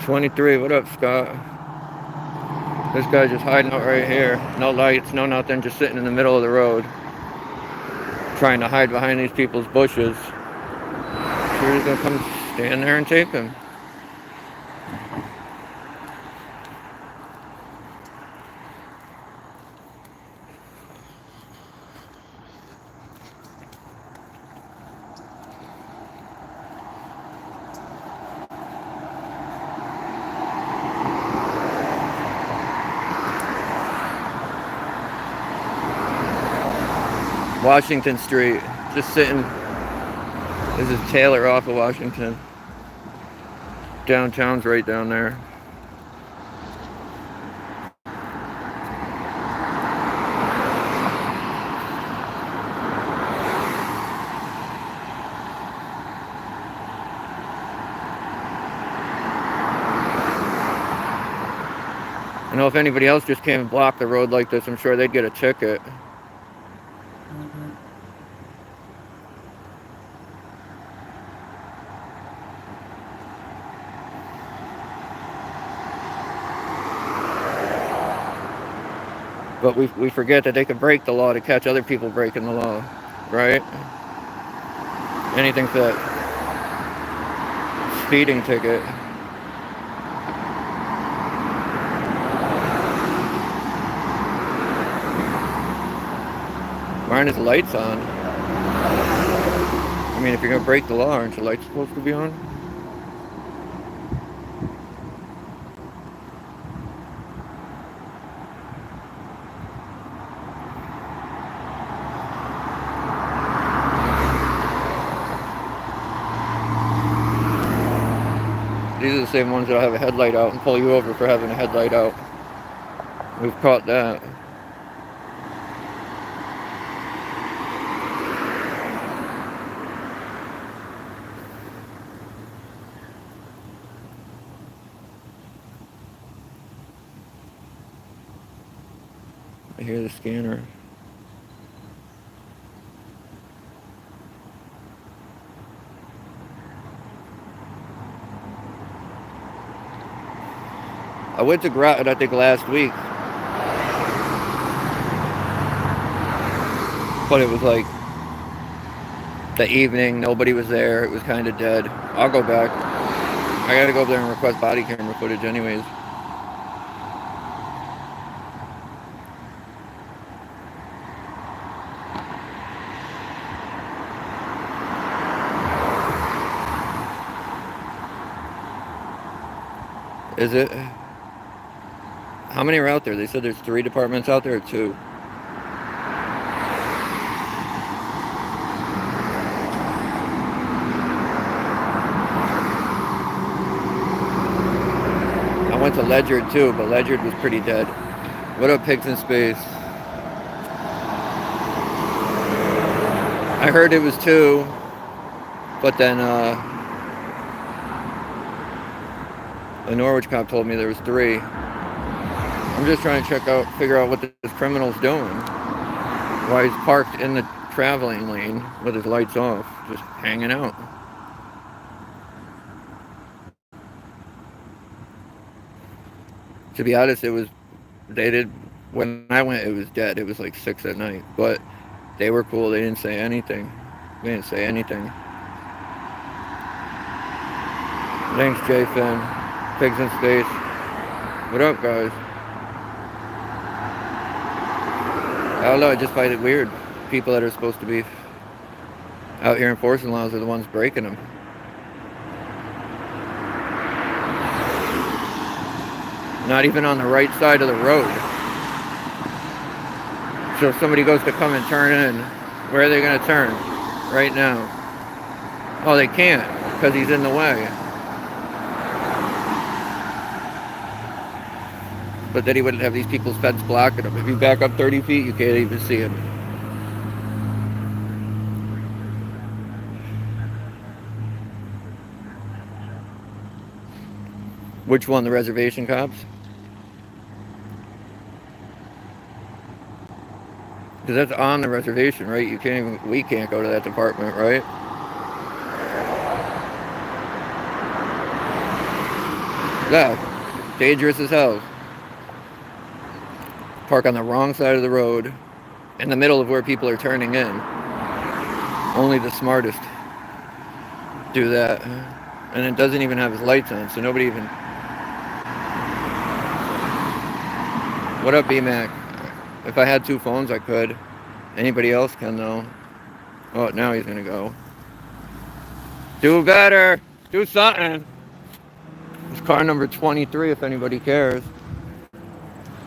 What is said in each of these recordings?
23, what up, Scott? This guy's just hiding out right here. No lights, no nothing, just sitting in the middle of the road. Trying to hide behind these people's bushes. Sure he's gonna come stand there and tape him. Washington Street, just sitting. This is Taylor off of Washington. Downtown's right down there. I know if anybody else just came and blocked the road like this, I'm sure they'd get a ticket. But we forget that they can break the law to catch other people breaking the law, right? Anything's that speeding ticket. Why aren't his lights on? I mean, if you're gonna break the law, aren't your lights supposed to be on? These are the same ones that'll have a headlight out and pull you over for having a headlight out. We've caught that. I hear the scanner. I went to Groton, I think, last week. But it was like the evening, nobody was there, it was kind of dead. I'll go back. I gotta go up there and request body camera footage anyways. Is it? How many are out there? They said there's 3 departments out there, or 2? I went to Ledyard too, but Ledyard was pretty dead. What up, Pigs in Space? I heard it was 2, but then the Norwich Cop told me there was 3. I'm just trying to figure out what this criminal's doing. Why he's parked in the traveling lane with his lights off, just hanging out. To be honest, when I went, it was dead. It was like 6 at night, but they were cool. They didn't say anything. Thanks, J Finn. Pigs in Space. What up, guys? I don't know, I just find it weird. People that are supposed to be out here enforcing laws are the ones breaking them. Not even on the right side of the road. So if somebody goes to come and turn in, where are they going to turn? Right now. Oh, they can't, because he's in the way. But then he wouldn't have these people's fence blocking him. If you back up 30 feet, you can't even see him. Which one, the reservation cops? Because that's on the reservation, right? We can't go to that department, right? Yeah, dangerous as hell. Park on the wrong side of the road, in the middle of where people are turning in. Only the smartest do that. And it doesn't even have his lights on, so nobody even... What up, B-Mac? If I had two phones, I could. Anybody else can, though. Oh, now he's gonna go. Do better! Do something! It's car number 23, if anybody cares.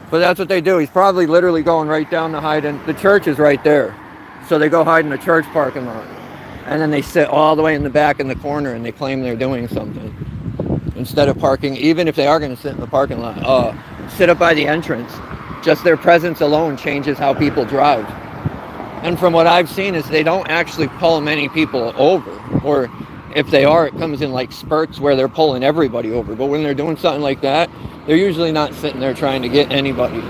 But that's what they do. He's probably literally going right down to hide in... The church is right there. So they go hide in the church parking lot. And then they sit all the way in the back in the corner and they claim they're doing something. Instead of parking, even if they are going to sit in the parking lot, sit up by the entrance. Just their presence alone changes how people drive. And from what I've seen is they don't actually pull many people over. Or if they are, it comes in like spurts where they're pulling everybody over. But when they're doing something like that, they're usually not sitting there trying to get anybody.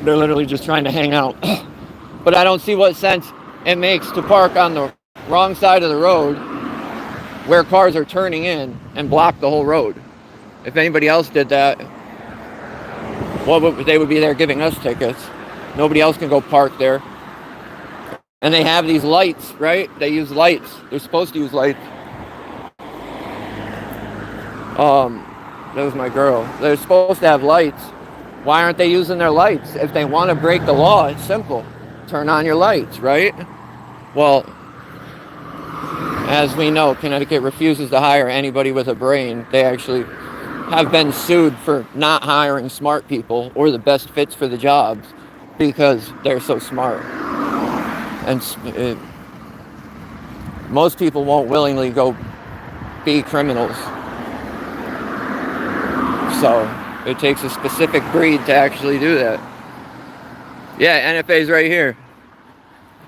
They're literally just trying to hang out. But I don't see what sense it makes to park on the wrong side of the road where cars are turning in and block the whole road. If anybody else did that, well, they would be there giving us tickets. Nobody else can go park there. And they have these lights, right? They use lights. They're supposed to use lights. That was my girl. They're supposed to have lights. Why aren't they using their lights? If they want to break the law, it's simple. Turn on your lights, right? Well, as we know, Connecticut refuses to hire anybody with a brain. They actually have been sued for not hiring smart people or the best fits for the jobs because they're so smart. And most people won't willingly go be criminals. So it takes a specific breed to actually do that. Yeah, NFA's right here.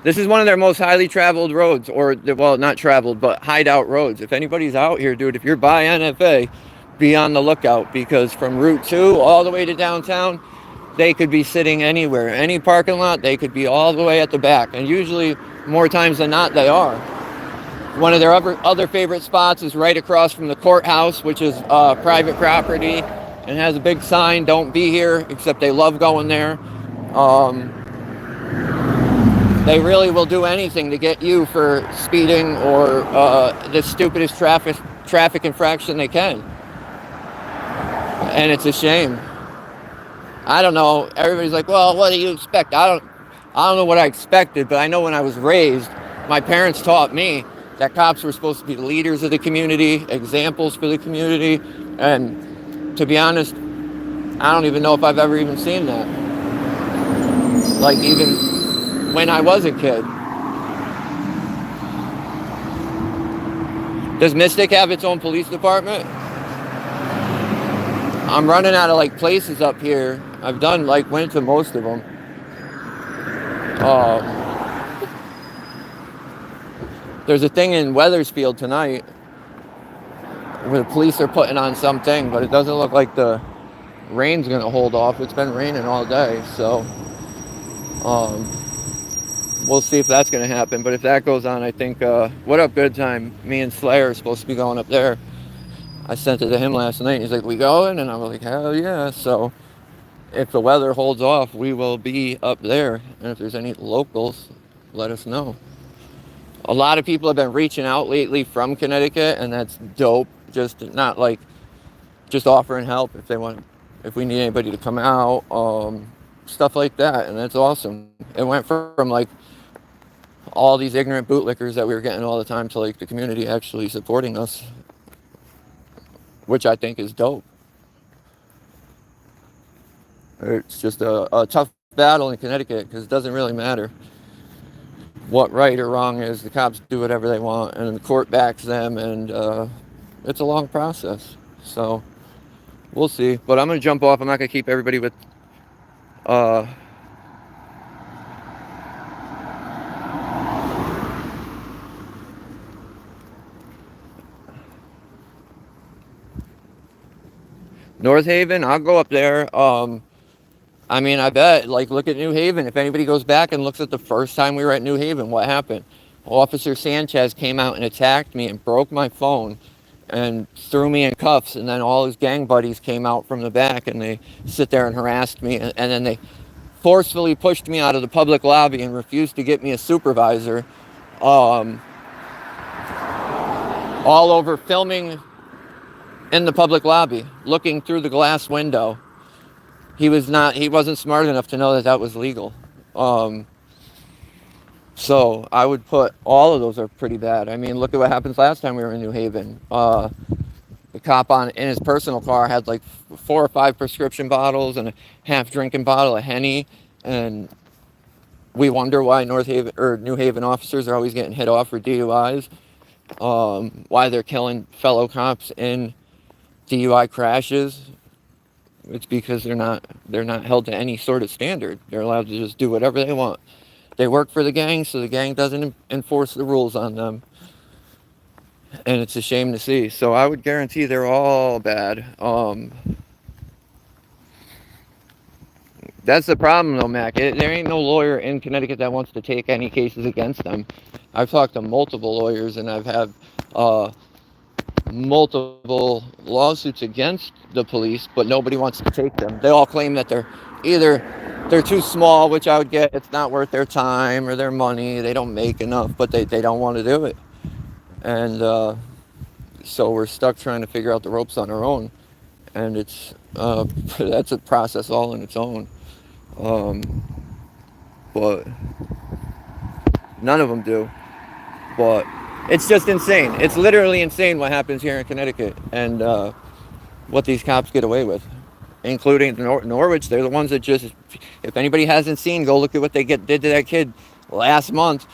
This is one of their most highly traveled roads, or, well, not traveled, but hideout roads. If anybody's out here, dude, if you're by NFA, be on the lookout, because from Route 2 all the way to downtown, they could be sitting anywhere. Any parking lot, they could be all the way at the back. And usually, more times than not, they are. One of their other favorite spots is right across from the courthouse, which is private property, and has a big sign, "Don't be here," except they love going there. They really will do anything to get you for speeding or the stupidest traffic infraction they can. And it's a shame. I don't know. Everybody's like, well, what do you expect? I don't know what I expected, but I know when I was raised, my parents taught me that cops were supposed to be leaders of the community, examples for the community. And to be honest, I don't even know if I've ever even seen that. Like, even when I was a kid. Does Mystic have its own police department? I'm running out of like places up here. I've done went to most of them. There's a thing in Weathersfield tonight where the police are putting on something, but it doesn't look like the rain's gonna hold off. It's been raining all day, so we'll see if that's gonna happen. But if that goes on, I think what up, Good Time? Me and Slayer are supposed to be going up there. I sent it to him last night. He's like, "We going?" And I was like, "Hell yeah!" So if the weather holds off, we will be up there. And if there's any locals, let us know. A lot of people have been reaching out lately from Connecticut, and that's dope. Just not just offering help if we need anybody to come out, stuff like that, and that's awesome. It went from all these ignorant bootlickers that we were getting all the time to the community actually supporting us, which I think is dope. It's just a tough battle in Connecticut because it doesn't really matter what right or wrong is. The cops do whatever they want, and the court backs them, and it's a long process. So we'll see. But I'm going to jump off. I'm not going to keep everybody with North Haven. I'll go up there. I mean, I bet, look at New Haven. If anybody goes back and looks at the first time we were at New Haven, what happened? Officer Sanchez came out and attacked me and broke my phone and threw me in cuffs, and then all his gang buddies came out from the back, and they sit there and harassed me, and then they forcefully pushed me out of the public lobby and refused to get me a supervisor, all over filming in the public lobby, looking through the glass window. He wasn't smart enough to know that that was legal. So I would put all of those are pretty bad. I mean, look at what happens last time we were in New Haven. The cop in his personal car had like 4 or 5 prescription bottles and a half drinking bottle of Henny, and we wonder why New Haven officers are always getting hit off for DUIs. Why they're killing fellow cops in DUI crashes. It's because they're not held to any sort of standard. They're allowed to just do whatever they want. They work for the gang, so the gang doesn't enforce the rules on them. And it's a shame to see. So I would guarantee they're all bad. That's the problem, though, Mac. There ain't no lawyer in Connecticut that wants to take any cases against them. I've talked to multiple lawyers, and I've had multiple lawsuits against the police, but nobody wants to take them. They all claim that they're too small, which I would get. It's not worth their time or their money. They don't make enough, but they don't want to do it. And so we're stuck trying to figure out the ropes on our own. And it's that's a process all in its own. But none of them do. But it's just insane. It's literally insane what happens here in Connecticut and what these cops get away with. Including Norwich. They're the ones that just, if anybody hasn't seen, go look at what they did to that kid last month.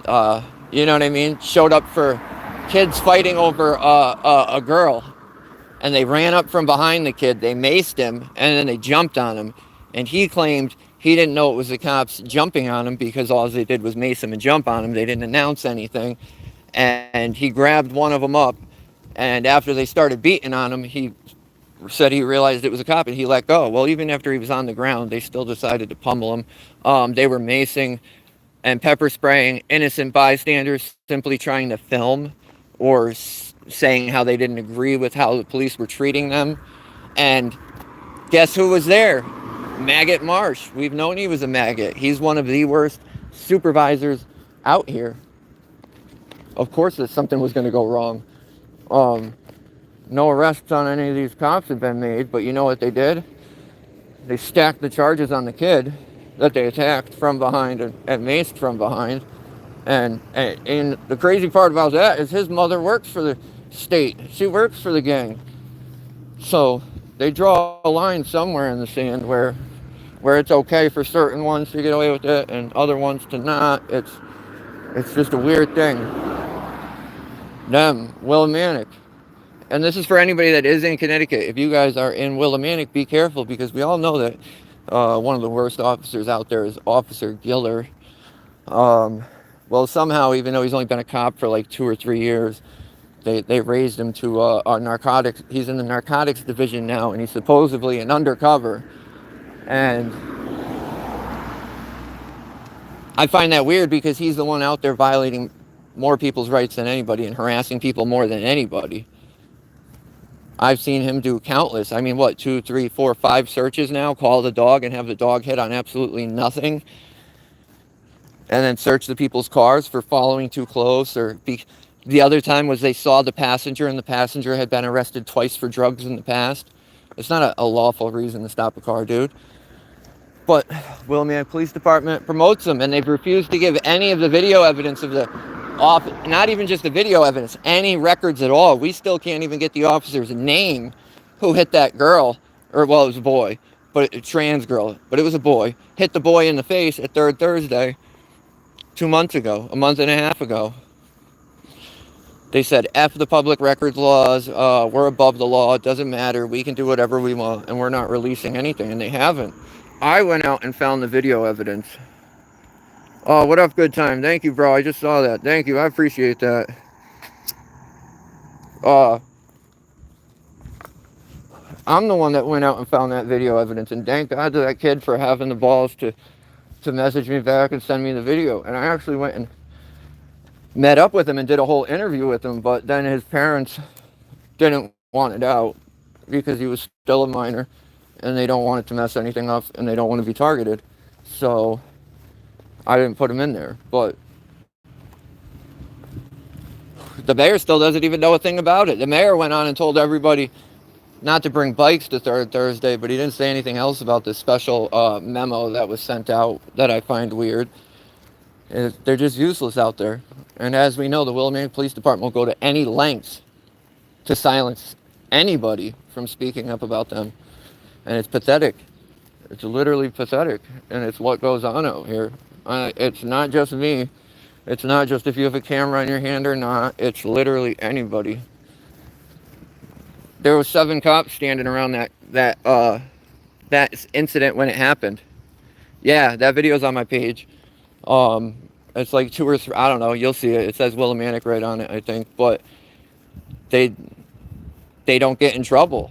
You know what I mean? Showed up for kids fighting over a girl. And they ran up from behind the kid. They maced him, and then they jumped on him. And he claimed he didn't know it was the cops jumping on him because all they did was mace him and jump on him. They didn't announce anything. And he grabbed one of them up. And after they started beating on him, he said he realized it was a cop, and he let go. Well, even after he was on the ground, they still decided to pummel him. They were macing and pepper spraying innocent bystanders, simply trying to film or saying how they didn't agree with how the police were treating them. And guess who was there? Maggot Marsh. We've known he was a maggot. He's one of the worst supervisors out here. Of course that something was going to go wrong. No arrests on any of these cops have been made, but you know what they did? They stacked the charges on the kid that they attacked from behind and maced from behind. And the crazy part about that is his mother works for the state. She works for the gang. So they draw a line somewhere in the sand where it's okay for certain ones to get away with it and other ones to not. It's just a weird thing. Them, Willimantic. And this is for anybody that is in Connecticut. If you guys are in Willimantic, be careful, because we all know that one of the worst officers out there is Officer Giller. Well, somehow, even though he's only been a cop for like 2 or 3 years, they raised him to a narcotics. He's in the narcotics division now, and he's supposedly an undercover. And I find that weird because he's the one out there violating more people's rights than anybody and harassing people more than anybody. I've seen him do countless, 2, 3, 4, 5 searches now, call the dog and have the dog hit on absolutely nothing. And then search the people's cars for following too close. The other time was they saw the passenger, and the passenger had been arrested twice for drugs in the past. It's not a lawful reason to stop a car, dude. But Willimantic Police Department promotes them, and they've refused to give any of the video evidence of the not even just the video evidence, any records at all. We still can't even get the officer's name who hit that girl, or well, it was a boy, but a trans girl, but it was a boy, hit the boy in the face at Third Thursday 2 months ago, a month and a half ago. They said, F the public records laws, we're above the law, it doesn't matter, we can do whatever we want, and we're not releasing anything, and they haven't. I went out and found the video evidence. Oh, what up, good time? Thank you, bro. I just saw that. Thank you. I appreciate that. I'm the one that went out and found that video evidence, and thank God to that kid for having the balls to message me back and send me the video. And I actually went and met up with him and did a whole interview with him, but then his parents didn't want it out because he was still a minor, and they don't want it to mess anything up, and they don't want to be targeted. So I didn't put him in there. But the mayor still doesn't even know a thing about it. The mayor went on and told everybody not to bring bikes to Third Thursday, but he didn't say anything else about this special memo that was sent out that I find weird. They're just useless out there. And as we know, the Willimantic Police Department will go to any lengths to silence anybody from speaking up about them. And it's pathetic. It's literally pathetic. And it's what goes on out here. It's not just me. It's not just if you have a camera in your hand or not. It's literally anybody. There was 7 cops standing around that incident when it happened. Yeah, that video's on my page. It's like 2 or 3, I don't know, you'll see it. It says Willimantic right on it, I think. But they don't get in trouble.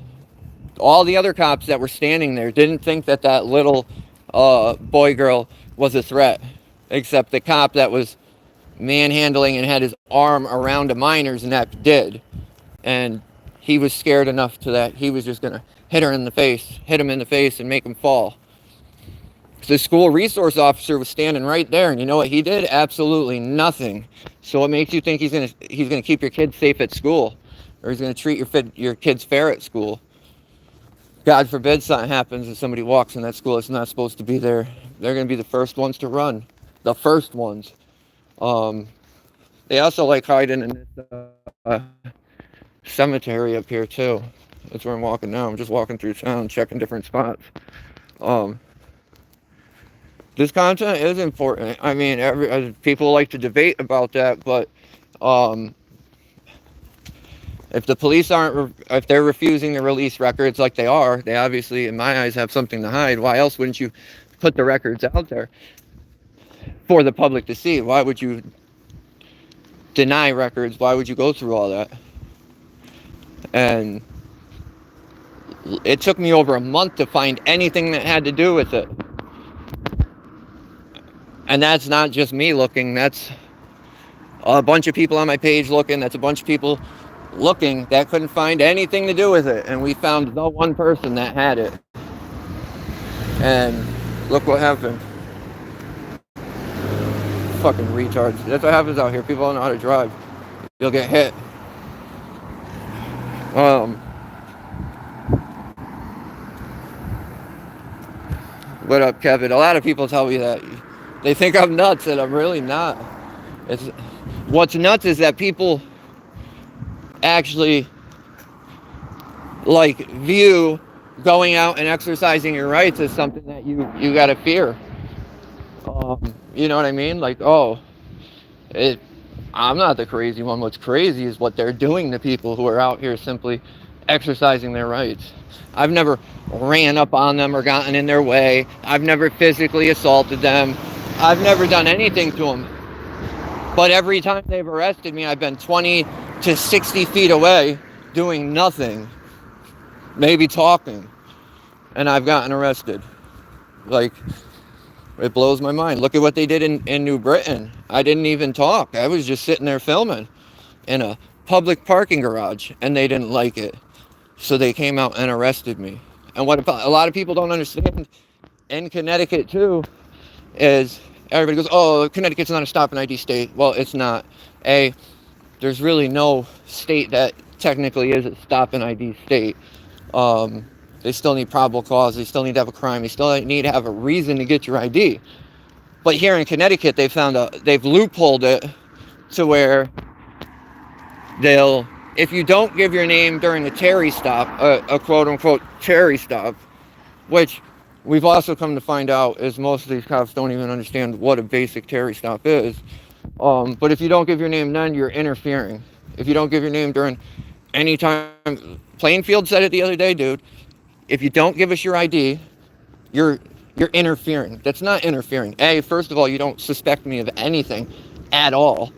All the other cops that were standing there didn't think that little boy girl was a threat, except the cop that was manhandling and had his arm around a minor's neck did. And he was scared enough to that he was just gonna hit him in the face and make him fall. The school resource officer was standing right there, and you know what he did? Absolutely nothing. So what makes you think he's gonna keep your kids safe at school, or he's gonna treat your kids fair at school? God forbid something happens and somebody walks in that school that's not supposed to be there. They're gonna be the first ones to run. The first ones. They also like hiding in this cemetery up here too. That's where I'm walking now. I'm just walking through town, checking different spots. This content is important. I mean, people like to debate about that, but if the police if they're refusing to release records like they are, they obviously, in my eyes, have something to hide. Why else wouldn't you put the records out there for the public to see? Why would you deny records? Why would you go through all that? And it took me over a month to find anything that had to do with it. And that's not just me looking. That's a bunch of people on my page looking. That's a bunch of people looking that couldn't find anything to do with it. And we found the one person that had it. And look what happened. Fucking retards. That's what happens out here. People don't know how to drive. You'll get hit. What up, Kevin? A lot of people tell me that. They think I'm nuts, and I'm really not. What's nuts is that people actually view going out and exercising your rights as something that you gotta fear. You know what I mean? I'm not the crazy one. What's crazy is what they're doing to people who are out here simply exercising their rights. I've never ran up on them or gotten in their way. I've never physically assaulted them. I've never done anything to them. But every time they've arrested me, I've been 20 to 60 feet away doing nothing. Maybe talking. And I've gotten arrested. It blows my mind. Look at what they did in New Britain. I didn't even talk. I was just sitting there filming in a public parking garage, and they didn't like it. So they came out and arrested me. And what a lot of people don't understand in Connecticut too is everybody goes, oh, Connecticut's not a stop and ID state. Well, it's not. There's really no state that technically is a stop and ID state. They still need probable cause. They still need to have a crime. They still need to have a reason to get your ID. But here in Connecticut, they've loopholed it to where if you don't give your name during a Terry stop, a quote-unquote Terry stop, which we've also come to find out is most of these cops don't even understand what a basic Terry stop is. But if you don't give your name then, you're interfering. If you don't give your name during any time, Plainfield said it the other day, dude. If you don't give us your ID, you're interfering. That's not interfering. First of all, you don't suspect me of anything at all.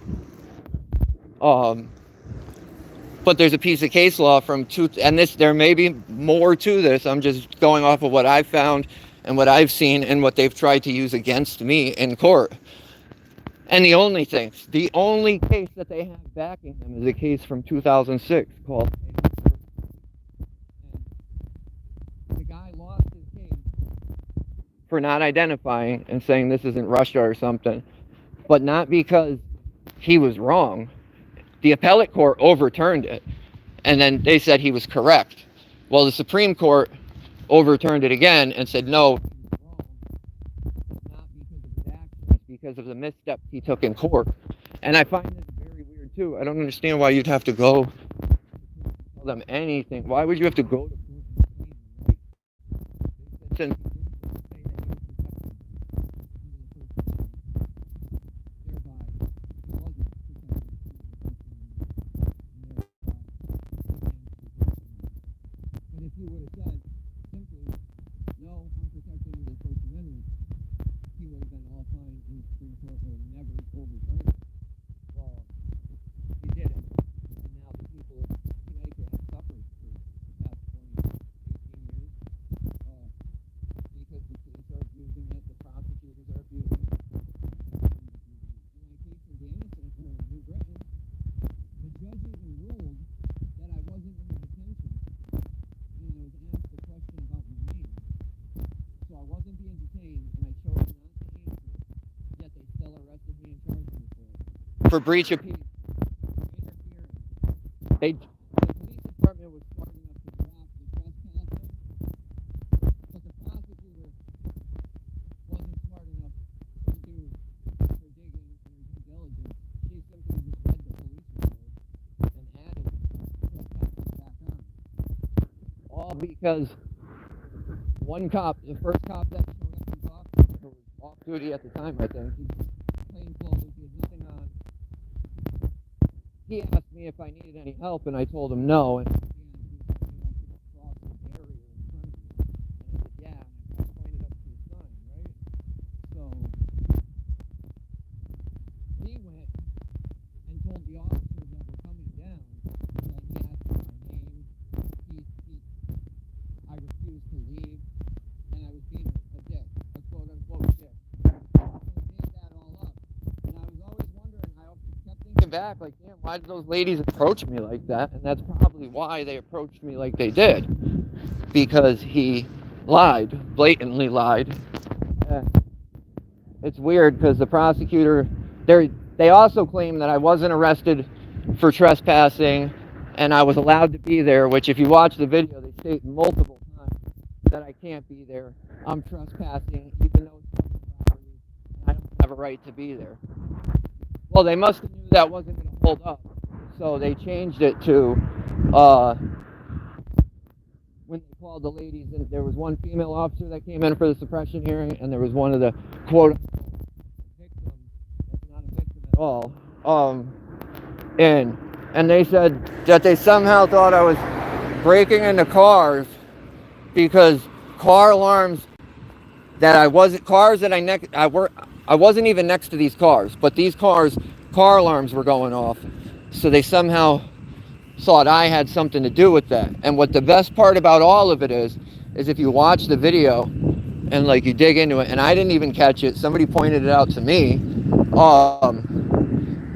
But there's a piece of case law there may be more to this. I'm just going off of what I've found and what I've seen and what they've tried to use against me in court. And the only case that they have backing them is a case from 2006 called for not identifying and saying this isn't Russia or something, but not because he was wrong. The appellate court overturned it, and then they said he was correct. Well, the Supreme Court overturned it again and said no, not because of his actions, because of the missteps he took in court. And I find this very weird too. I don't understand why you'd have to go tell them anything. Why would you have to go to since for breach of peace. The police department was smart enough to drop the trespassing, but the prosecutor wasn't smart enough to do her digging or due diligence. She simply just read the police report and added trespassing back on. All because one cop, the first cop that showed up and talked to her, was off duty at the time, I think. Plain clothes, he had nothing on. He asked me if I needed any help, and I told him no. And yeah, and I pointed up to the sign, right? So he went and told the officers that were coming down that he asked for my name. I refused to leave, and I was being a dick, a quote-unquote dick. Back like, damn, why did those ladies approach me like that? And that's probably why they approached me like they did, because he lied, blatantly lied. It's weird because the prosecutor, they also claim that I wasn't arrested for trespassing and I was allowed to be there, which if you watch the video, they state multiple times that I can't be there. I'm trespassing even though it's public property and I don't have a right to be there. Well, they must have knew that wasn't going to hold up, so they changed it to when they called the ladies, and there was one female officer that came in for the suppression hearing, and there was one of the quote victims that's not a victim at all. And they said that they somehow thought I was breaking into cars because car alarms that I wasn't I wasn't even next to these cars, but these car alarms were going off. So they somehow thought I had something to do with that. And what the best part about all of it is if you watch the video and like you dig into it, and I didn't even catch it, somebody pointed it out to me.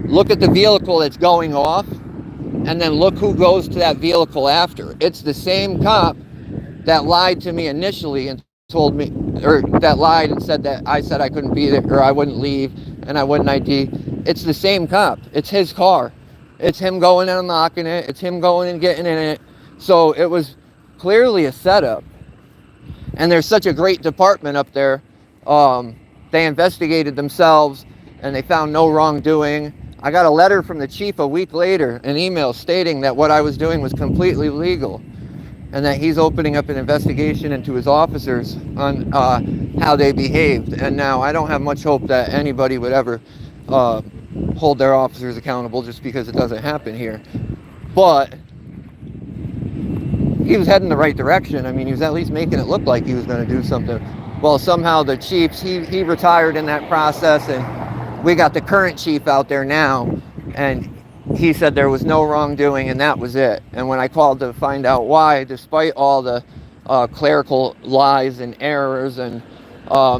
Look at the vehicle that's going off, and then look who goes to that vehicle after. It's the same cop that lied to me initially and told me, or that lied and said that I said I couldn't be there or I wouldn't leave and I wouldn't ID. It's the same cop. It's his car. It's him going and unlocking it. It's him going and getting in it. So it was clearly a setup. And there's such a great department up there. They investigated themselves and they found no wrongdoing. I got a letter from the chief a week later, an email stating that what I was doing was completely legal and that he's opening up an investigation into his officers on how they behaved. And now I don't have much hope that anybody would ever hold their officers accountable just because it doesn't happen here. But he was heading the right direction. I mean, he was at least making it look like he was going to do something. Well, somehow the chiefs, he retired in that process, and we got the current chief out there now, and he said there was no wrongdoing and that was it. And when I called to find out why, despite all the clerical lies and errors and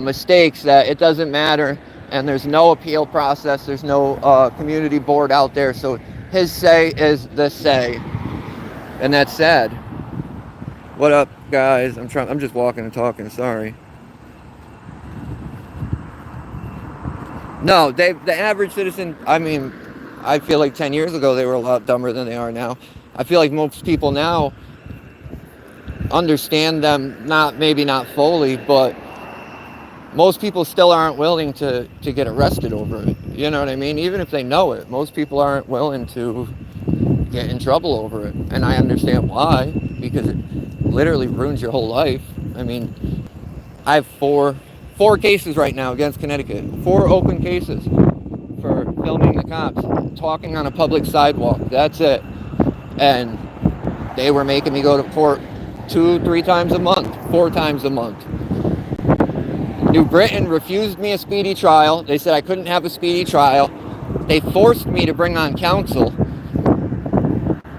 mistakes, that it doesn't matter, and there's no appeal process, there's no community board out there, so his say is the say, and that's sad. What up, guys? I'm just walking and talking, sorry. No, the average citizen, I mean, I feel like 10 years ago they were a lot dumber than they are now. I feel like most people now understand them, maybe not fully, but most people still aren't willing to get arrested over it. You know what I mean? Even if they know it, most people aren't willing to get in trouble over it. And I understand why, because it literally ruins your whole life. I mean, I have four cases right now against Connecticut. 4 open cases for filming the cops talking on a public sidewalk. That's it. And they were making me go to court 2-3 times a month, 4 times a month. New Britain refused me a speedy trial. They said I couldn't have a speedy trial. They forced me to bring on counsel,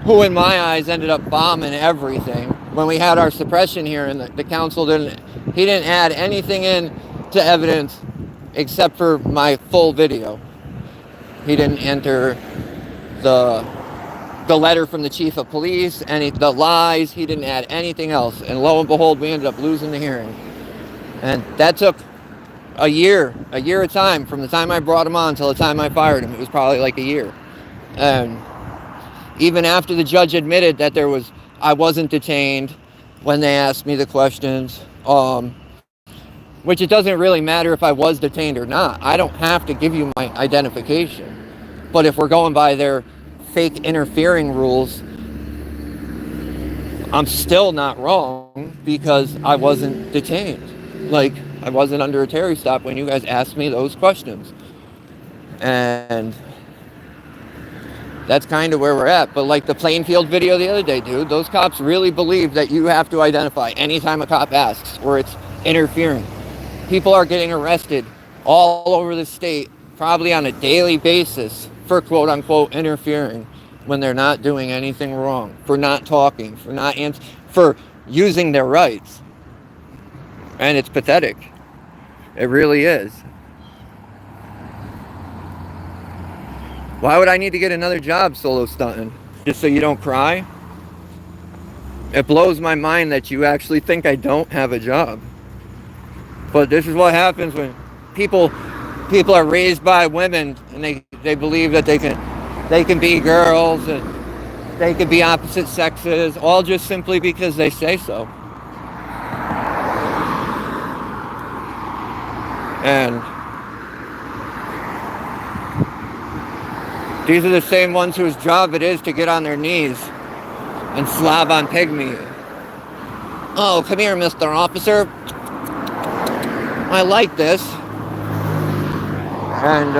who in my eyes ended up bombing everything. When we had our suppression hearing, the counsel didn't add anything in to evidence except for my full video. He didn't enter the letter from the chief of police, the lies. He didn't add anything else. And lo and behold, we ended up losing the hearing. And that took a year of time, from the time I brought him on till the time I fired him. It was probably like a year. And even after the judge admitted that I wasn't detained when they asked me the questions, which it doesn't really matter if I was detained or not. I don't have to give you my identification. But if we're going by their fake interfering rules, I'm still not wrong because I wasn't detained. Like, I wasn't under a Terry stop when you guys asked me those questions. And that's kind of where we're at. But like the Plainfield video the other day, dude, those cops really believe that you have to identify anytime a cop asks or it's interfering. People are getting arrested all over the state, probably on a daily basis, for quote unquote interfering when they're not doing anything wrong, for not talking, for using their rights. And it's pathetic. It really is. Why would I need to get another job solo stunting? Just so you don't cry? It blows my mind that you actually think I don't have a job. But this is what happens when people are raised by women and they believe that they can be girls and they can be opposite sexes, all just simply because they say so. And these are the same ones whose job it is to get on their knees and slob on pig meat. Oh, come here, Mr. Officer. I like this. And,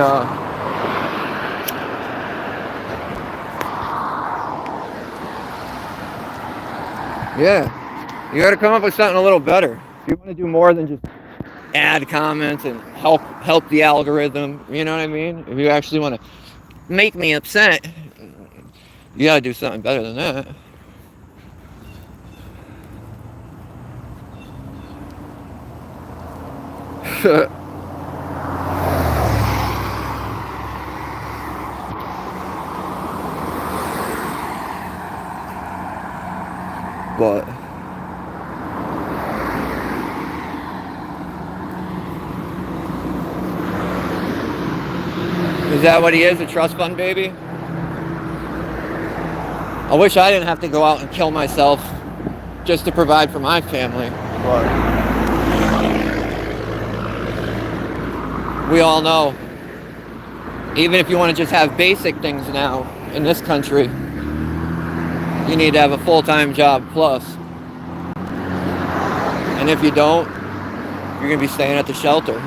yeah, you gotta come up with something a little better. If you want to do more than just add comments and help the algorithm, you know what I mean? If you actually want to make me upset, you gotta do something better than that. But is that what he is, a trust fund baby? I wish I didn't have to go out and kill myself just to provide for my family. But we all know, even if you want to just have basic things now in this country, you need to have a full-time job plus. And if you don't, you're going to be staying at the shelter.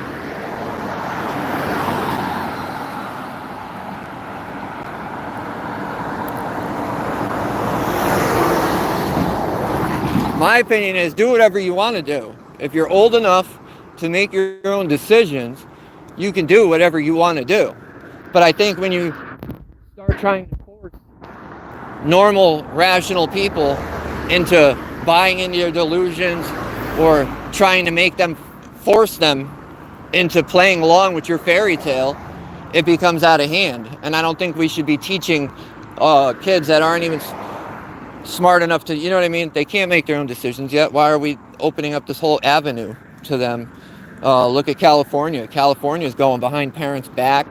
My opinion is do whatever you want to do. If you're old enough to make your own decisions, you can do whatever you want to do. But I think when you start trying to force normal, rational people into buying into your delusions or trying to force them into playing along with your fairy tale, it becomes out of hand. And I don't think we should be teaching kids that aren't even smart enough to, you know what I mean? They can't make their own decisions yet. Why are we opening up this whole avenue to them Look at California. California is going behind parents' back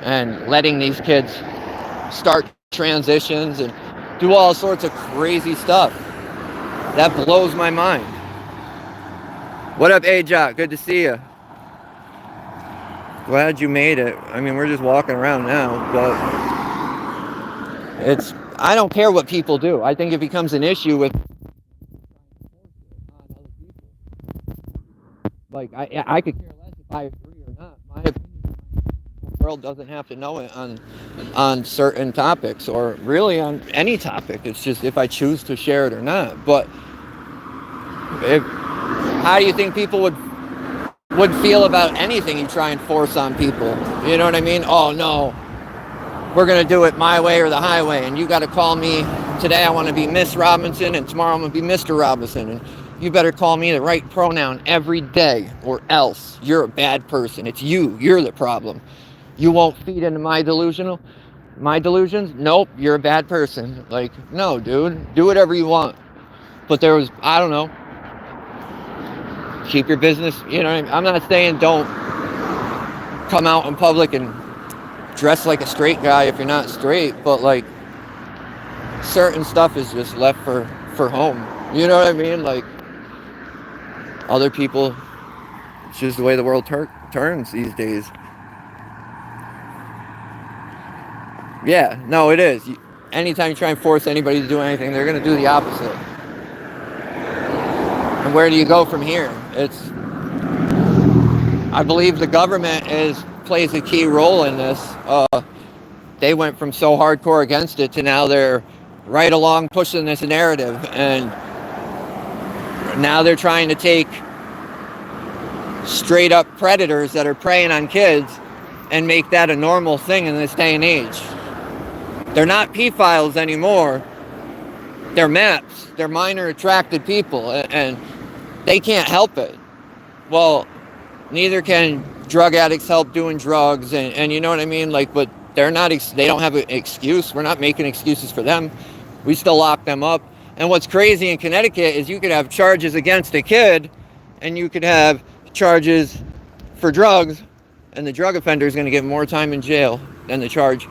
and letting these kids start transitions and do all sorts of crazy stuff. That blows my mind. What up, AJOC? Good to see you. Glad you made it. I mean, we're just walking around now, but I don't care what people do. I think it becomes an issue with like I could care less if I agree or not. My opinion, the world doesn't have to know it on certain topics or really on any topic. It's just if I choose to share it or not. But how do you think people would feel about anything you try and force on people? You know what I mean? Oh no, we're gonna do it my way or the highway, and you got to call me today. I want to be Miss Robinson, and tomorrow I'm gonna be Mr. Robinson, and you better call me the right pronoun every day, or else you're a bad person. It's you're the problem. You won't feed into my delusions. Nope, you're a bad person. Like, no, dude, do whatever you want. But there was, I don't know, keep your business, you know what I mean? I'm not saying don't come out in public and dress like a straight guy if you're not straight, but like certain stuff is just left for home. You know what I mean? Like other people, it's just the way the world turns these days. Yeah, no, it is. Anytime you try and force anybody to do anything, they're going to do the opposite. And where do you go from here? I believe the government plays a key role in this. They went from so hardcore against it to now they're right along pushing this narrative, and now they're trying to take straight up predators that are preying on kids and make that a normal thing in this day and age. They're not pedophiles anymore. They're MAPs. They're minor attracted people, and they can't help it. Well, neither can drug addicts help doing drugs, and you know what I mean? Like, but they don't have an excuse. We're not making excuses for them. We still lock them up. And what's crazy in Connecticut is you could have charges against a kid, and you could have charges for drugs, and the drug offender is going to get more time in jail than the charge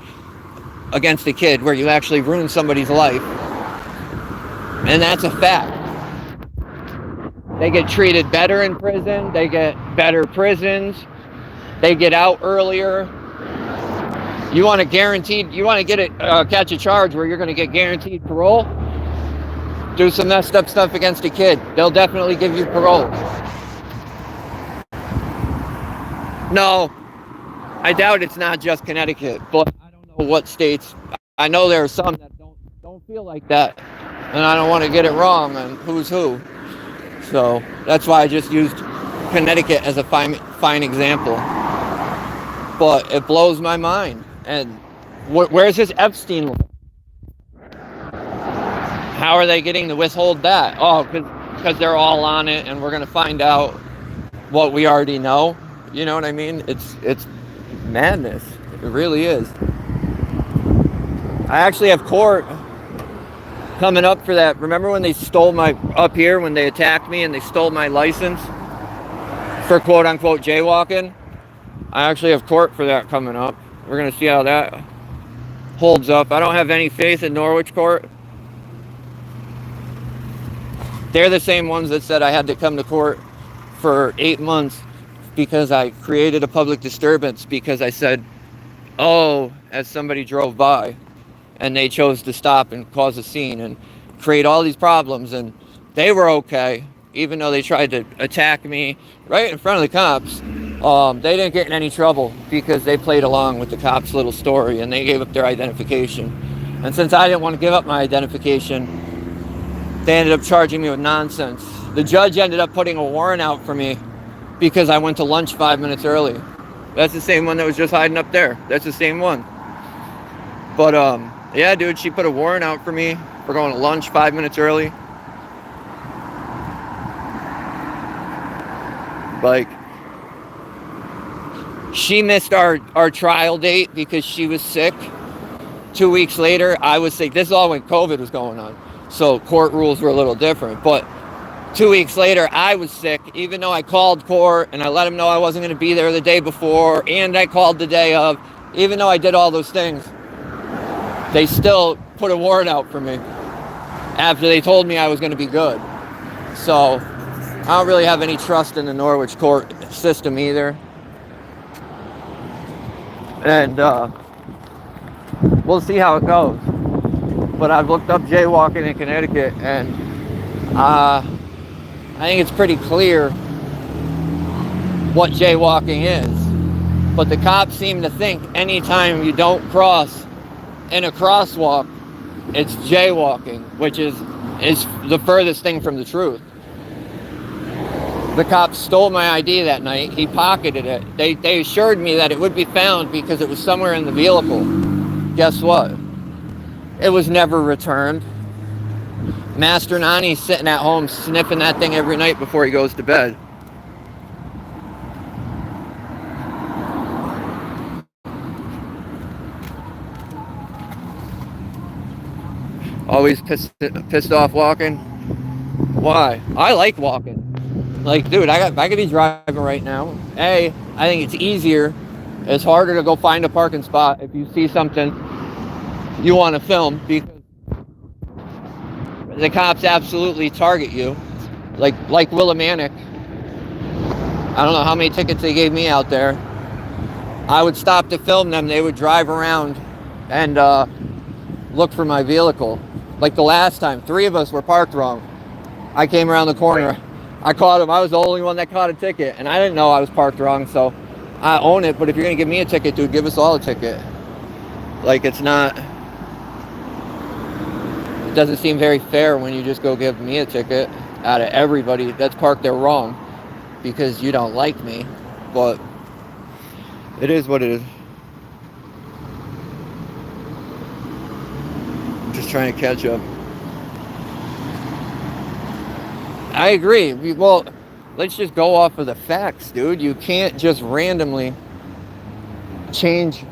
against a kid where you actually ruin somebody's life. And that's a fact. They get treated better in prison. They get better prisons. They get out earlier. You want to catch a charge where you're going to get guaranteed parole? Do some messed up stuff against a kid. They'll definitely give you parole. No, I doubt it's not just Connecticut, but I don't know what states. I know there are some that don't feel like that, and I don't want to get it wrong on who's who. So that's why I just used Connecticut as a fine example. But it blows my mind. And where's this Epstein? How are they getting to withhold that? Oh, because they're all on it, and we're going to find out what we already know. You know what I mean? It's madness. It really is. I actually have court coming up for that. Remember when they stole when they attacked me and they stole my license for quote unquote jaywalking? I actually have court for that coming up. We're going to see how that holds up. I don't have any faith in Norwich Court. They're the same ones that said I had to come to court for 8 months because I created a public disturbance because I said, oh, as somebody drove by, and they chose to stop and cause a scene and create all these problems, and they were okay, even though they tried to attack me right in front of the cops. They didn't get in any trouble because they played along with the cops' little story and they gave up their identification. And since I didn't want to give up my identification, they ended up charging me with nonsense. The judge ended up putting a warrant out for me because I went to lunch 5 minutes early. That's the same one that was just hiding up there. That's the same one. But yeah, dude, she put a warrant out for me for going to lunch 5 minutes early. Like, she missed our trial date because she was sick. 2 weeks later, I was sick. This is all when COVID was going on. So court rules were a little different. But 2 weeks later, I was sick, even though I called court and I let them know I wasn't going to be there the day before, and I called the day of. Even though I did all those things, they still put a warrant out for me after they told me I was going to be good. So I don't really have any trust in the Norwich court system either. And we'll see how it goes. But I've looked up jaywalking in Connecticut, and I think it's pretty clear what jaywalking is. But the cops seem to think anytime you don't cross in a crosswalk, it's jaywalking, which is the furthest thing from the truth. The cops stole my ID that night. He pocketed it. They assured me that it would be found because it was somewhere in the vehicle. Guess what? It was never returned. Master Nani's sitting at home sniffing that thing every night before he goes to bed. Always pissed off walking. Why? I like walking. Like, dude, I could be driving right now. I think it's easier. It's harder to go find a parking spot if you see something you want to film, because the cops absolutely target you. Like Willimantic. I don't know how many tickets they gave me out there. I would stop to film them. They would drive around and look for my vehicle. Like the last time, 3 of us were parked wrong. I came around the corner. I caught him. I was the only one that caught a ticket, and I didn't know I was parked wrong, so I own it. But if you're going to give me a ticket, dude, give us all a ticket. Like, it doesn't seem very fair when you just go give me a ticket out of everybody that's parked there wrong because you don't like me. But it is what it is. Just trying to catch up. I agree. Well, let's just go off of the facts, dude. You can't just randomly change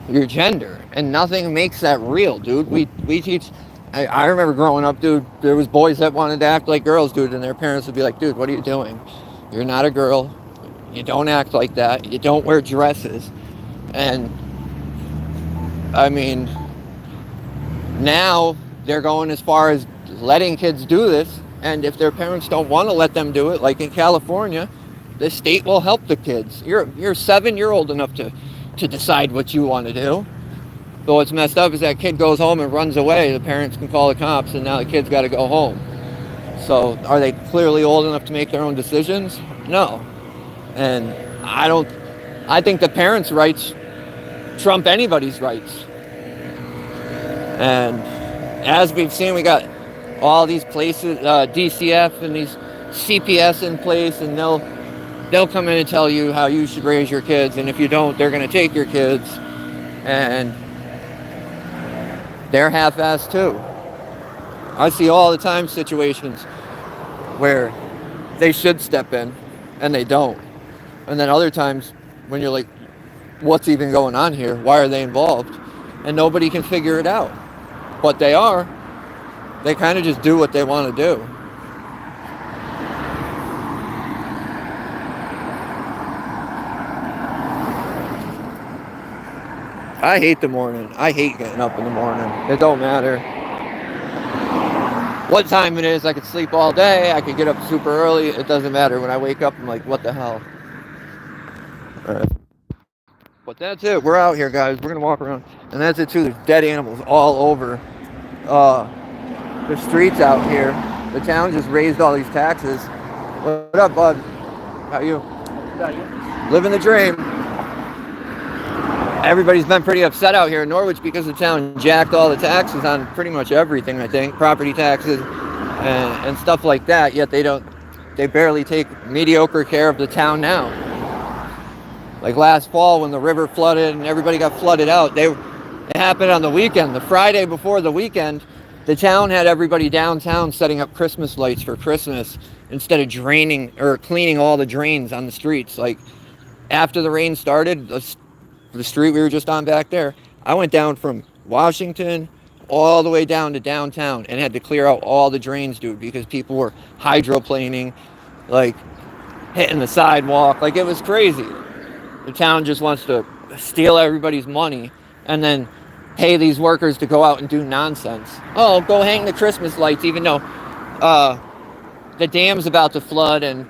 your gender, and nothing makes that real, dude. We teach. I remember growing up, dude, there was boys that wanted to act like girls, dude, and their parents would be like, dude, what are you doing? You're not a girl. You don't act like that. You don't wear dresses. And I mean, now they're going as far as letting kids do this, and if their parents don't want to let them do it, like in California, the state will help the kids. You're 7, you're old enough to decide what you want to do. But what's messed up is that kid goes home and runs away. The parents can call the cops, and now the kid's got to go home. So are they clearly old enough to make their own decisions? No. And I think the parents' rights trump anybody's rights. And as we've seen, we got all these places, DCF and these CPS in place, and they'll come in and tell you how you should raise your kids, and if you don't, they're going to take your kids. And they're half-assed too. I see all the time situations where they should step in and they don't. And then other times when you're like, what's even going on here? Why are they involved? And nobody can figure it out. But they are. They kind of just do what they want to do. I hate the morning. I hate getting up in the morning. It don't matter what time it is. I could sleep all day. I could get up super early. It doesn't matter. When I wake up, I'm like, what the hell? All right. But that's it. We're out here, guys. We're going to walk around. And that's it, too. There's dead animals all over the streets out here. The town just raised all these taxes. What up, bud? How you? Living the dream. Everybody's been pretty upset out here in Norwich because the town jacked all the taxes on pretty much everything, I think. Property taxes and stuff like that. Yet they barely take mediocre care of the town now. Like last fall when the river flooded and everybody got flooded out, it happened on the weekend. The Friday before the weekend, the town had everybody downtown setting up Christmas lights for Christmas instead of draining or cleaning all the drains on the streets. Like after the rain started, the street we were just on back there, I went down from Washington all the way down to downtown and had to clear out all the drains, dude, because people were hydroplaning, like hitting the sidewalk. Like, it was crazy. The town just wants to steal everybody's money and then pay these workers to go out and do nonsense. Oh, go hang the Christmas lights, even though the dam's about to flood, and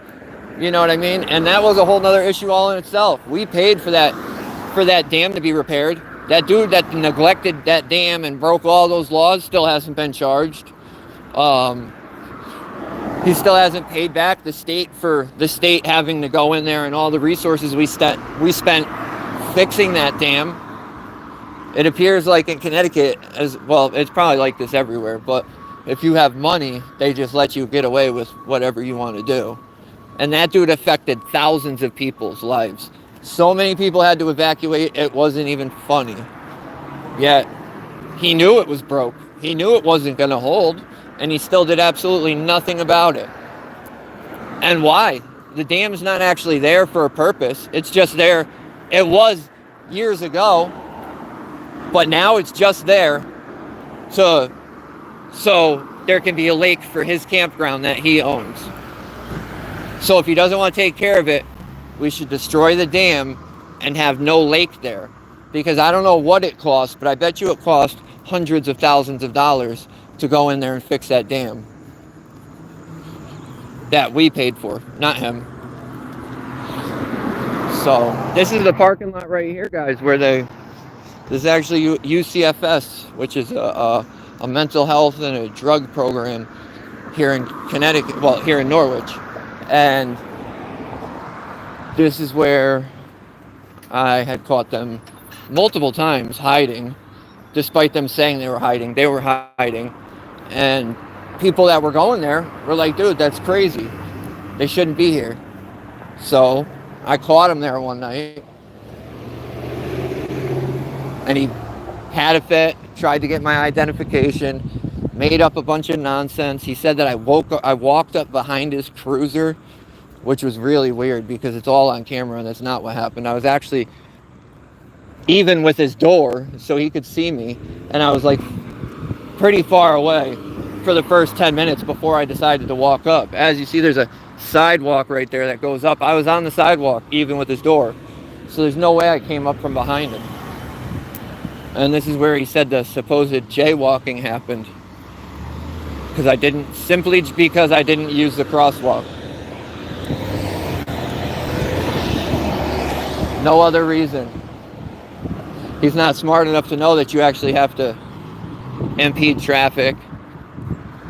you know what I mean? And that was a whole nother issue all in itself. We paid for that dam to be repaired. That dude that neglected that dam and broke all those laws still hasn't been charged. He still hasn't paid back the state for the state having to go in there and all the resources we spent fixing that dam. It appears like in Connecticut, as well, it's probably like this everywhere, but if you have money, they just let you get away with whatever you want to do. And that dude affected thousands of people's lives. So many people had to evacuate, it wasn't even funny. Yet, he knew it was broke. He knew it wasn't going to hold, and he still did absolutely nothing about it. And why? The dam's not actually there for a purpose. It's just there. It was years ago, but now it's just there so there can be a lake for his campground that he owns. So if he doesn't want to take care of it, we should destroy the dam and have no lake there. Because I don't know what it cost, but I bet you it cost hundreds of thousands of dollars to go in there and fix that dam. That we paid for, not him. So this is the parking lot right here, guys, where this is actually UCFS, which is a mental health and a drug program here in Connecticut, well, here in Norwich. And this is where I had caught them multiple times hiding, despite them saying they were hiding. They were hiding. And people that were going there were like, dude, that's crazy. They shouldn't be here. So I caught him there one night. And he had a fit, tried to get my identification, made up a bunch of nonsense. He said that I walked up behind his cruiser, which was really weird because it's all on camera and that's not what happened. I was actually even with his door so he could see me, and I was like pretty far away for the first 10 minutes before I decided to walk up. As you see, there's a sidewalk right there that goes up. I was on the sidewalk even with his door, so there's no way I came up from behind him. And this is where he said the supposed jaywalking happened, because I didn't use the crosswalk. No other reason. He's not smart enough to know that you actually have to impede traffic.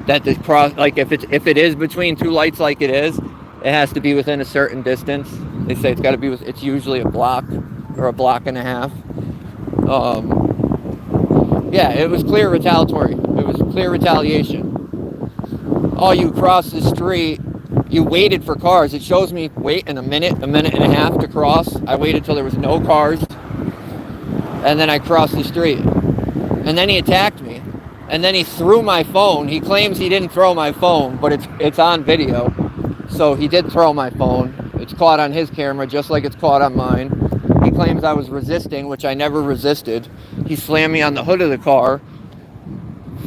That the cross, like if it is between two lights, like it is, it has to be within a certain distance. They say it's got to be. It's usually a block or a block and a half. Yeah, it was clear retaliatory. It was clear retaliation. Oh, you crossed the street. You waited for cars. It shows me waiting a minute and a half to cross. I waited till there was no cars. And then I crossed the street. And then he attacked me. And then he threw my phone. He claims he didn't throw my phone, but it's on video. So he did throw my phone. It's caught on his camera just like it's caught on mine. He claims I was resisting, which I never resisted. He slammed me on the hood of the car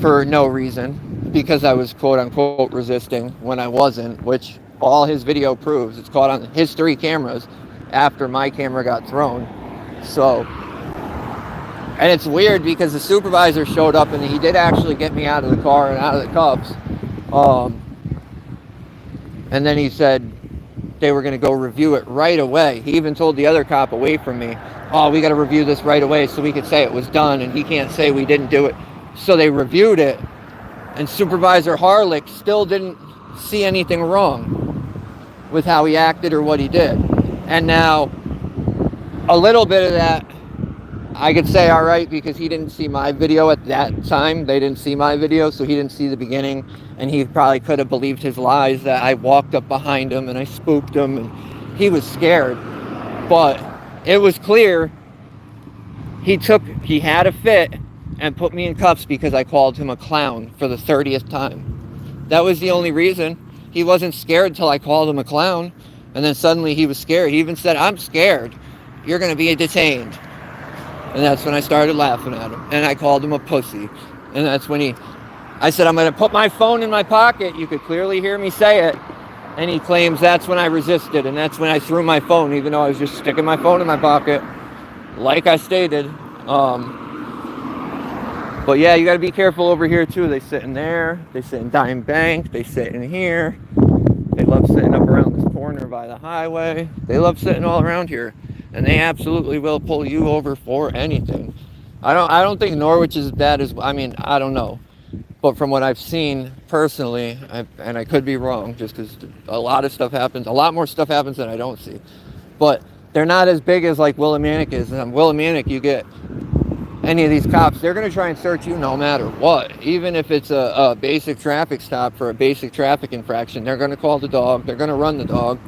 for no reason, because I was quote-unquote resisting when I wasn't, which all his video proves. It's caught on his 3 cameras after my camera got thrown. So, and it's weird because the supervisor showed up and he did actually get me out of the car and out of the cuffs. And then he said they were going to go review it right away. He even told the other cop away from me, oh, we got to review this right away so we could say it was done, and he can't say we didn't do it. So they reviewed it, and Supervisor Harlick still didn't see anything wrong with how he acted or what he did. And now, a little bit of that, I could say all right, because he didn't see my video at that time. They didn't see my video, so he didn't see the beginning, and he probably could have believed his lies that I walked up behind him and I spooked him, and he was scared. But it was clear he had a fit and put me in cuffs because I called him a clown for the 30th time. That was the only reason. He wasn't scared until I called him a clown, and then suddenly he was scared. He even said, I'm scared. You're going to be detained. And that's when I started laughing at him. And I called him a pussy. And that's when I said, I'm going to put my phone in my pocket. You could clearly hear me say it. And he claims that's when I resisted, and that's when I threw my phone, even though I was just sticking my phone in my pocket, like I stated. But yeah, you got to be careful over here too. They sit in there, they sit in Dime Bank, they sit in here. They love sitting up around this corner by the highway. They love sitting all around here, and they absolutely will pull you over for anything. I don't think Norwich is as bad as, I mean, I don't know. But from what I've seen personally, and I could be wrong, just because a lot of stuff happens, a lot more stuff happens than I don't see. But they're not as big as like Willimantic is. Willimantic, you get any of these cops, they're going to try and search you no matter what. Even if it's a basic traffic stop for a basic traffic infraction, they're going to call the dog, they're going to run the dog,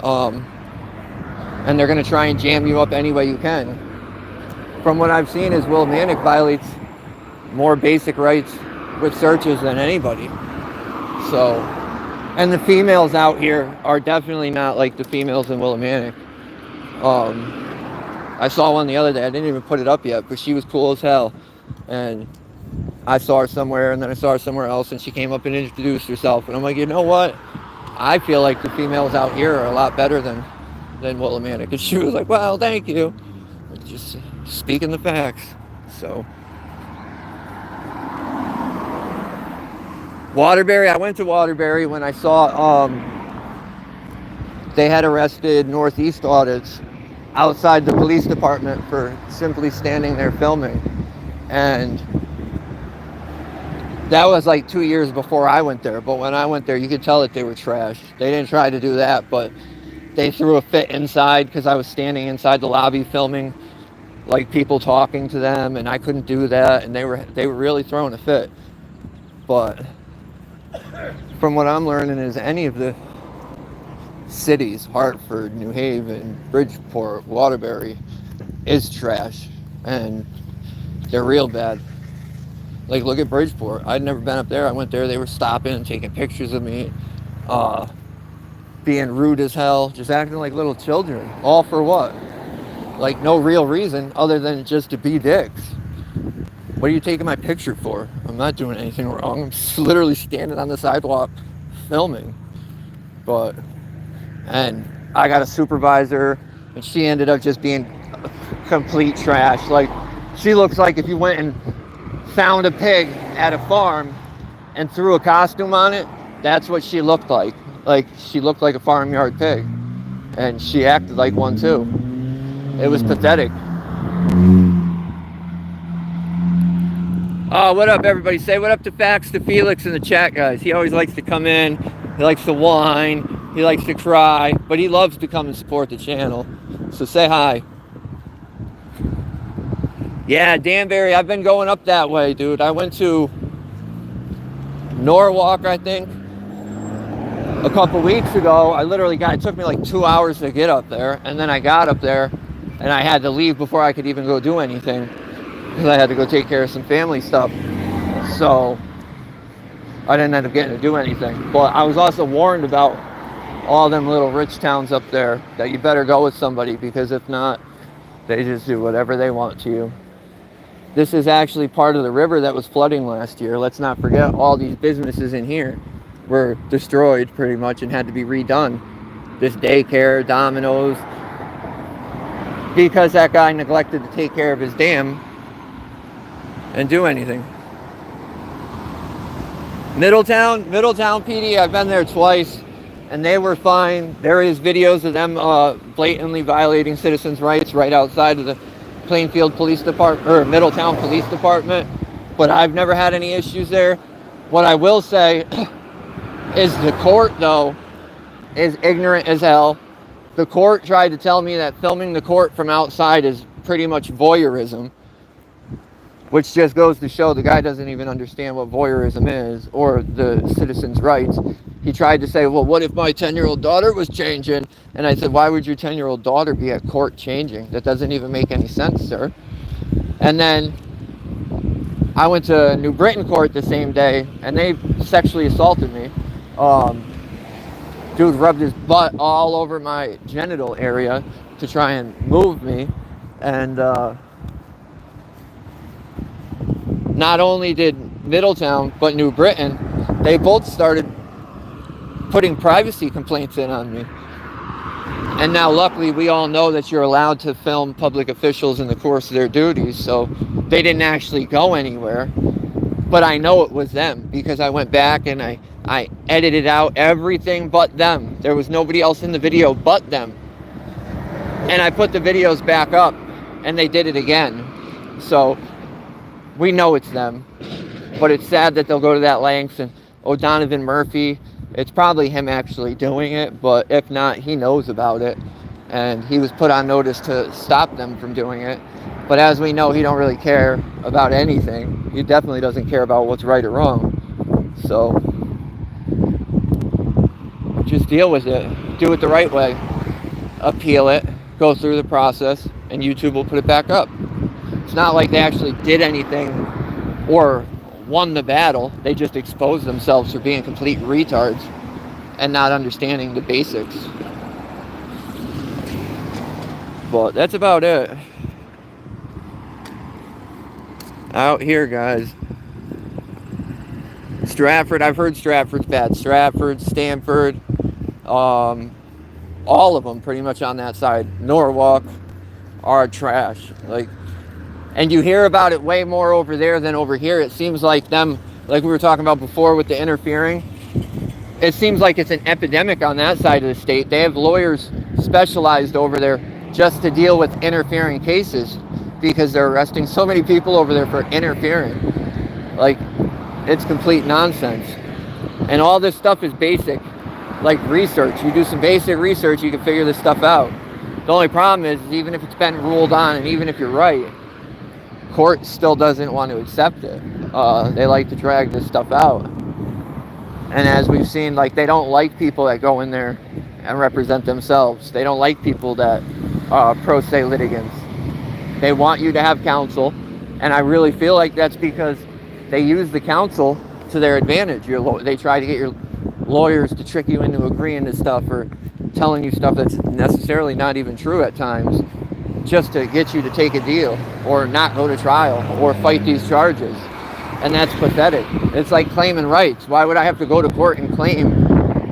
and they're going to try and jam you up any way you can. From what I've seen is Willimantic violates more basic rights with searches than anybody. So, and the females out here are definitely not like the females in Willimantic. I saw one the other day. I didn't even put it up yet, but she was cool as hell. And I saw her somewhere, and then I saw her somewhere else, and she came up and introduced herself. And I'm like, you know what? I feel like the females out here are a lot better than Willimantic. And she was like, well, thank you. Just speaking the facts. So Waterbury, I went to Waterbury when I saw they had arrested Northeast audits outside the police department for simply standing there filming. And that was like 2 years before I went there. But when I went there, you could tell that they were trash. They didn't try to do that, but they threw a fit inside because I was standing inside the lobby filming like people talking to them, and I couldn't do that, and they were really throwing a fit. But from what I'm learning is any of the cities, Hartford, New Haven, Bridgeport, Waterbury, is trash, and they're real bad. Like, look at Bridgeport. I'd never been up there. I went there, they were stopping and taking pictures of me, being rude as hell, just acting like little children. All for what? Like, no real reason other than just to be dicks. What are you taking my picture for? I'm not doing anything wrong. I'm just literally standing on the sidewalk filming. And I got a supervisor, and she ended up just being complete trash. Like, she looks like if you went and found a pig at a farm and threw a costume on it, that's what she looked like. Like, she looked like a farmyard pig. And she acted like one too. It was pathetic. Oh, what up, everybody? Say what up to Facts to Felix in the chat, guys. He always likes to come in. He likes to whine. He likes to cry. But he loves to come and support the channel. So say hi. Yeah, Danbury, I've been going up that way, dude. I went to Norwalk, I think, a couple weeks ago. It took me like 2 hours to get up there. And then I got up there, and I had to leave before I could even go do anything, because I had to go take care of some family stuff. So I didn't end up getting to do anything. But I was also warned about all them little rich towns up there that you better go with somebody, because if not, they just do whatever they want to you. This is actually part of the river that was flooding last year. Let's not forget all these businesses in here were destroyed pretty much and had to be redone. This daycare, Domino's, because that guy neglected to take care of his dam and do anything. Middletown PD, I've been there twice, and they were fine. There is videos of them blatantly violating citizens' rights right outside of the Plainfield Police Department, or Middletown Police Department, but I've never had any issues there. What I will say is the court, though, is ignorant as hell. The court tried to tell me that filming the court from outside is pretty much voyeurism, which just goes to show the guy doesn't even understand what voyeurism is or the citizens' rights. He tried to say, well, what if my 10-year-old daughter was changing? And I said, why would your 10-year-old daughter be at court changing? That doesn't even make any sense, sir. And then I went to New Britain court the same day, and they sexually assaulted me. Dude rubbed his butt all over my genital area to try and move me. And not only did Middletown, but New Britain, they both started putting privacy complaints in on me. And now luckily we all know that you're allowed to film public officials in the course of their duties, so they didn't actually go anywhere. But I know it was them because I went back and I edited out everything but them. There was nobody else in the video but them. And I put the videos back up and they did it again. So we know it's them. But it's sad that they'll go to that length. And O'Donovan Murphy, it's probably him actually doing it, but if not, he knows about it. And he was put on notice to stop them from doing it. But as we know, he don't really care about anything. He definitely doesn't care about what's right or wrong. So just deal with it. Do it the right way. Appeal it. Go through the process. And YouTube will put it back up. It's not like they actually did anything or won the battle. They just exposed themselves for being complete retards and not understanding the basics. But that's about it. Out here, guys. Stratford, I've heard Stratford's bad. Stratford, Stamford, all of them pretty much on that side. Norwalk are trash. Like, and you hear about it way more over there than over here. It seems like them, like we were talking about before with the interfering, it seems like it's an epidemic on that side of the state. They have lawyers specialized over there just to deal with interfering cases because they're arresting so many people over there for interfering. Like, it's complete nonsense. And all this stuff is basic, like research. You do some basic research, you can figure this stuff out. The only problem is, even if it's been ruled on and even if you're right, court still doesn't want to accept it. They like to drag this stuff out. And as we've seen, like, they don't like people that go in there and represent themselves. They don't like people that pro se litigants. They want you to have counsel, and I really feel like that's because they use the counsel to their advantage. They try to get your lawyers to trick you into agreeing to stuff or telling you stuff that's necessarily not even true at times, just to get you to take a deal or not go to trial or fight these charges. And that's pathetic. It's like claiming rights. Why would I have to go to court and claim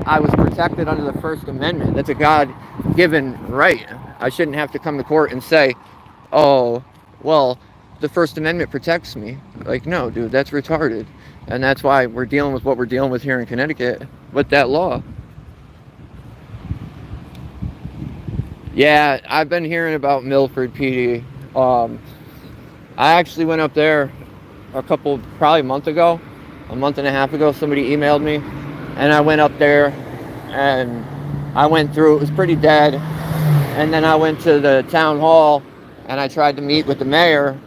I was protected under the First Amendment? That's a God-given right. I shouldn't have to come to court and say, oh, well, the First Amendment protects me. Like, no, dude, that's retarded. And that's why we're dealing with what we're dealing with here in Connecticut with that law. Yeah, I've been hearing about Milford PD. I actually went up there probably a month and a half ago. Somebody emailed me, and I went up there, and I went through. It was pretty dead. And then I went to the town hall, and I tried to meet with the mayor,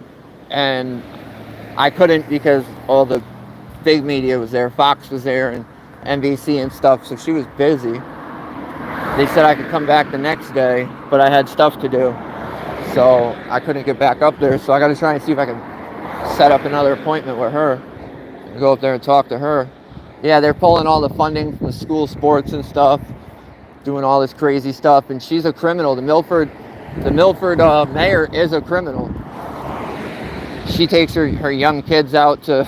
and I couldn't because all the big media was there. Fox was there, and NBC and stuff, so she was busy. They said I could come back the next day, but I had stuff to do, so I couldn't get back up there. So I got to try and see if I can set up another appointment with her and go up there and talk to her. Yeah, they're pulling all the funding from the school sports and stuff, doing all this crazy stuff, and she's a criminal. The Milford mayor is a criminal. She takes her young kids out to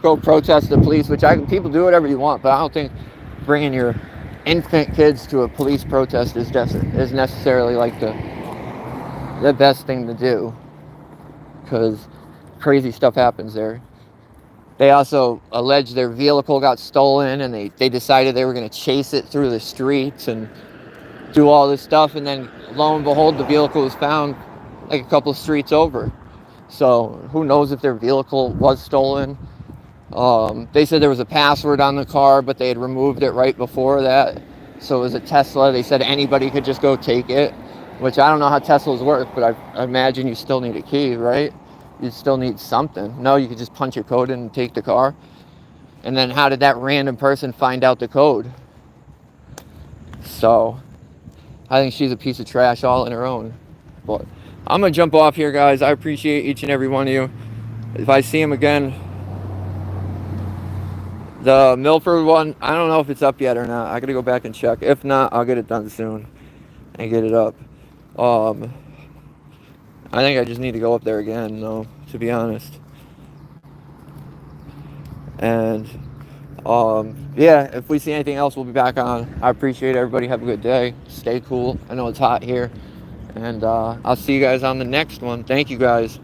go protest the police, which people do whatever you want, but I don't think bringing your infant kids to a police protest is necessarily like the best thing to do, because crazy stuff happens there. They also allege their vehicle got stolen, and they decided they were going to chase it through the streets and do all this stuff, and then lo and behold, the vehicle was found like a couple of streets over. So who knows if their vehicle was stolen. They said there was a password on the car, but they had removed it right before that. So it was a Tesla. They said anybody could just go take it, which I don't know how Teslas work, but I imagine you still need a key, right? You still need something. No, you could just punch a code in and take the car. And then how did that random person find out the code? So I think she's a piece of trash all in her own. But I'm going to jump off here, guys. I appreciate each and every one of you. If I see him again, the Milford one, I don't know if it's up yet or not. I got to go back and check. If not, I'll get it done soon and get it up. I think I just need to go up there again, though, to be honest. And yeah, if we see anything else, we'll be back on. I appreciate everybody. Have a good day. Stay cool. I know it's hot here. And I'll see you guys on the next one. Thank you, guys.